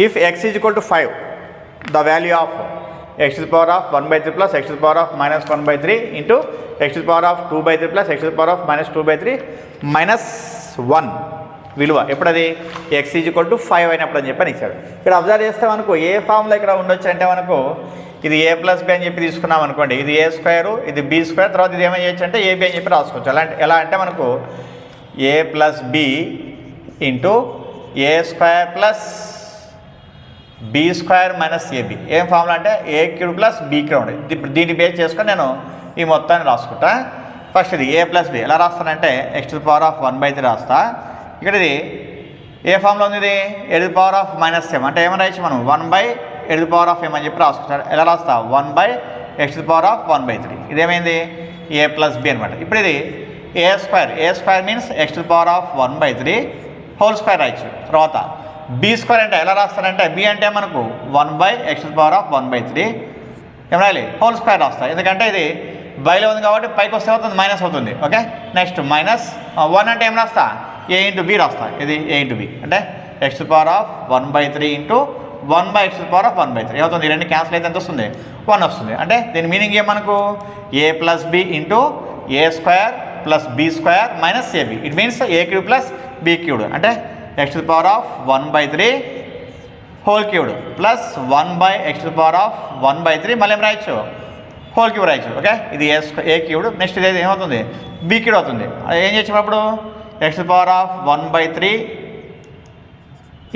If x is equal to 5 the value of x to the power of 1/3 plus x to the power of minus 1/3 into x to the power of 2/3 plus x to the power of minus 2/3 minus 1 విలువ ఎప్పుడది x is equal to 5 అయినప్పుడు అని చెప్పని ఇచ్చాడు. ఇక్కడ observe చేస్తే మనకు ఏ ఫామ్లో ఇక్కడ ఉండొచ్చు అంటే మనకు ఇది a ప్లస్ బి అని చెప్పి తీసుకున్నాం అనుకోండి, ఇది a స్క్వేరు ఇది b స్క్వేర్, తర్వాత ఇది ఏమని చేయొచ్చు అంటే ab అని చెప్పి రాసుకోవచ్చు. ఎలా అంటే మనకు a plus B into a square plus be square minus AB. ఏం ఫార్ములా అంటే A cube plus be cube. ఇప్పుడు దీన్ని బేస్ చేసుకొని నేను ఈ మొత్తాన్ని రాసుకుంటా. ఫస్ట్ ఇది ఏ ప్లస్ బి ఎలా రాస్తానంటే x to the power of 1/3 రాస్తా. ఇక్కడ ఇది ఏ ఫామ్లో ఉంది, ఇది e to the power of minus m అంటే ఏమని రాయచ్చు మనం 1/e to the power of m అని చెప్పి రాసుకుంటారు. ఎలా రాస్తా 1/x to the power of 1/3. ఇదేమైంది ఏ ప్లస్ బి అనమాట. ఇప్పుడు ఇది a square means x to the power of 1/3 whole square రాయచ్చు. తర్వాత బీ స్క్వేర్ అంటే ఎలా రాస్తానంటే బి అంటే మనకు 1/x to the power of 1/3 ఏం రాయాలి హోల్ స్క్వేర్ రాస్తా. ఎందుకంటే ఇది బైలో ఉంది కాబట్టి పైకి వస్తే అవుతుంది మైనస్ అవుతుంది. ఓకే, నెక్స్ట్ మైనస్ 1 అంటే ఏం రాస్తా ఏ ఇంటూ బి రాస్తా. ఇది ఏ ఇంటూ బి అంటే x to the power of 1/3 into 1/x to the power of 1/3 ఏమవుతుంది, ఈ రెండు క్యాన్సిల్ అయితే ఎంత వస్తుంది 1 వస్తుంది. అంటే దీని మీనింగ్ ఏం మనకు a plus B into a square plus be square minus a b. It means a cube plus be cube అంటే x to the power of 1/3 whole cube plus 1/x to the power of 1/3 మళ్ళీ ఏం రాయొచ్చు whole cube రాయొచ్చు. Okay, ఇది ఏ cube. Next ఇది ఏమవుతుంది b cube అవుతుంది. ఏం చేసినప్పుడు x to the power of 1/3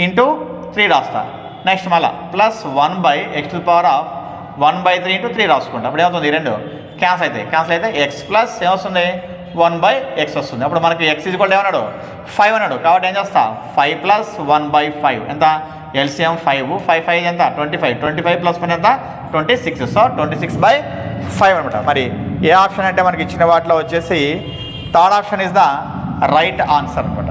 into 3 రాస్తా. నెక్స్ట్ మళ్ళీ plus 1/x to the power of 1/3 into 3 రాసుకుంటా. అప్పుడు ఏమవుతుంది, ఈ రెండు క్యాన్సిల్ అయితే ఎక్స్ ప్లస్ ఏమొస్తుంది 1/x వస్తుంది. అప్పుడు మనకి x ఈజ్ ఈక్వల్ ఏమన్నాడు 5 అన్నాడు. కాబట్టి ఏం చేస్తా 5 ప్లస్ 1/5 ఎంత ఎల్సిఎం 5 ఎంత 25 ప్లస్ 1 ఎంత 26. సో 26/5 అనమాట. మరి ఏ ఆప్షన్ అంటే మనకి ఇచ్చిన వాటిలో వచ్చేసి third option is the right answer అనమాట.